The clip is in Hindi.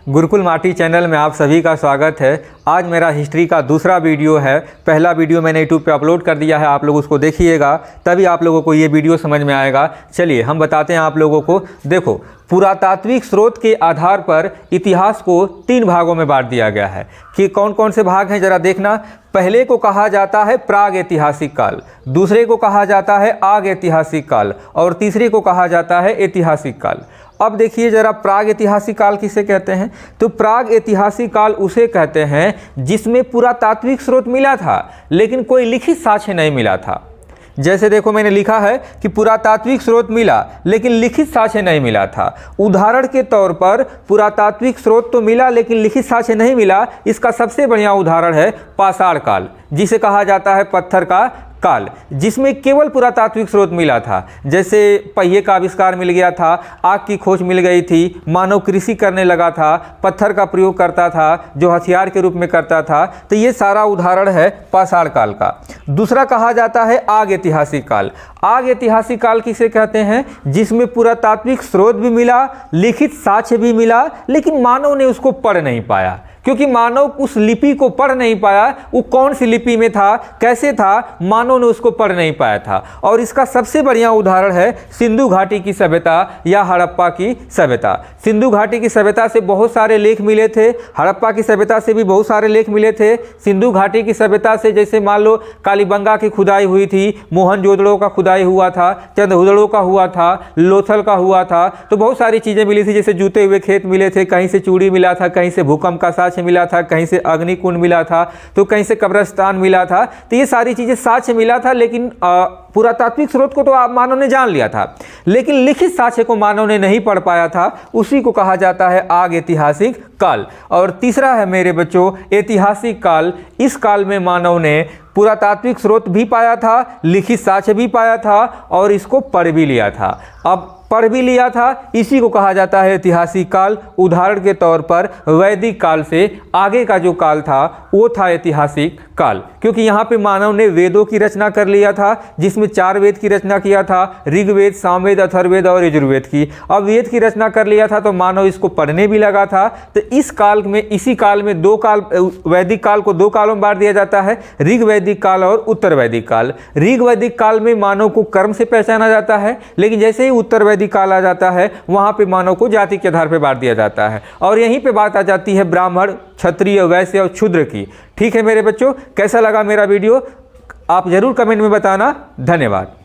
गुरुकुल माटी चैनल में आप सभी का स्वागत है। आज मेरा हिस्ट्री का दूसरा वीडियो है। पहला वीडियो मैंने यूट्यूब पे अपलोड कर दिया है, आप लोग उसको देखिएगा, तभी आप लोगों को ये वीडियो समझ में आएगा। चलिए हम बताते हैं आप लोगों को। देखो, पुरातात्विक स्रोत के आधार पर इतिहास को 3 भागों में बांट दिया गया है कि कौन कौन से भाग हैं जरा देखना। पहले को कहा जाता है प्राग ऐतिहासिक काल, दूसरे को कहा जाता है आग ऐतिहासिक काल और तीसरे को कहा जाता है ऐतिहासिक काल। अब देखिए जरा, प्राग ऐतिहासिक काल किसे कहते हैं? तो प्राग ऐतिहासिक काल उसे कहते हैं जिसमें पुरातात्विक स्रोत मिला था लेकिन कोई लिखित साक्ष्य नहीं मिला था। जैसे देखो, मैंने लिखा है कि पुरातात्विक स्रोत मिला लेकिन लिखित साक्ष्य नहीं मिला था। उदाहरण के तौर पर पुरातात्विक स्रोत तो मिला लेकिन लिखित साक्ष्य नहीं मिला। इसका सबसे बढ़िया उदाहरण है पाषाण काल, जिसे कहा जाता है पत्थर का काल, जिसमें केवल पुरातात्विक स्रोत मिला था। जैसे पहिए का आविष्कार मिल गया था, आग की खोज मिल गई थी, मानव कृषि करने लगा था, पत्थर का प्रयोग करता था जो हथियार के रूप में करता था। तो ये सारा उदाहरण है पाषाण काल का। दूसरा कहा जाता है आग ऐतिहासिक काल। आग ऐतिहासिक काल किसे कहते हैं? जिसमें पुरातात्विक स्रोत भी मिला, लिखित साक्ष्य भी मिला, लेकिन मानव ने उसको पढ़ नहीं पाया, क्योंकि मानव उस लिपि को पढ़ नहीं पाया। वो कौन सी लिपि में था, कैसे था, मानव ने उसको पढ़ नहीं पाया था। और इसका सबसे बढ़िया उदाहरण है सिंधु घाटी की सभ्यता या हड़प्पा की सभ्यता। सिंधु घाटी की सभ्यता से बहुत सारे लेख मिले थे, हड़प्पा की सभ्यता से भी बहुत सारे लेख मिले थे। सिंधु घाटी की सभ्यता से जैसे मान लो कालीबंगा की खुदाई हुई थी, मोहनजोदड़ो का खुदाई हुआ था, चंदहुदड़ो का हुआ था, लोथल का हुआ था। तो बहुत सारी चीज़ें मिली थी, जैसे जूते हुए खेत मिले थे, कहीं से चूड़ी मिला था, कहीं से भूकंप का साक्ष्य मिला था, कहीं से अग्निकुंड मिला था, तो कहीं से कब्रिस्तान मिला था। तो ये सारी चीजें साक्ष्य मिला था, लेकिन पुरातात्विक स्रोत को तो आप मानव ने जान लिया था, लेकिन लिखित साक्ष्य को मानव ने नहीं पढ़ पाया था। उसी को कहा जाता है आग ऐतिहासिक काल। और तीसरा है मेरे बच्चों ऐतिहासिक काल। इस काल में मानव ने पुरातात्विक स्रोत भी पाया था, लिखित साक्ष्य भी पाया था और इसको पढ़ भी लिया था। अब पढ़ भी लिया था, इसी को कहा जाता है ऐतिहासिक काल। उदाहरण के तौर पर वैदिक काल से आगे का जो काल था वो था ऐतिहासिक काल, क्योंकि यहाँ पे मानव ने वेदों की रचना कर लिया था, जिसमें 4 वेद की रचना किया था, ऋग्वेद, सामवेद, अथर्ववेद और यजुर्वेद की। अब वेद की रचना कर लिया था तो मानव इसको पढ़ने भी लगा था। तो इस काल में, इसी काल में 2 काल, वैदिक काल को 2 कालों में बांट दिया जाता है, ऋग वैदिक काल और उत्तर वैदिक काल। ऋग वैदिक काल में मानव को कर्म से पहचाना जाता है, लेकिन जैसे ही उत्तर वैदिक काल आ जाता है वहां पे मानव को जाति के आधार पर बांट दिया जाता है। और यहीं पे बात आ जाती है ब्राह्मण, क्षत्रिय, वैश्य और शूद्र की। ठीक है मेरे बच्चों, कैसा लगा मेरा वीडियो आप जरूर कमेंट में बताना। धन्यवाद।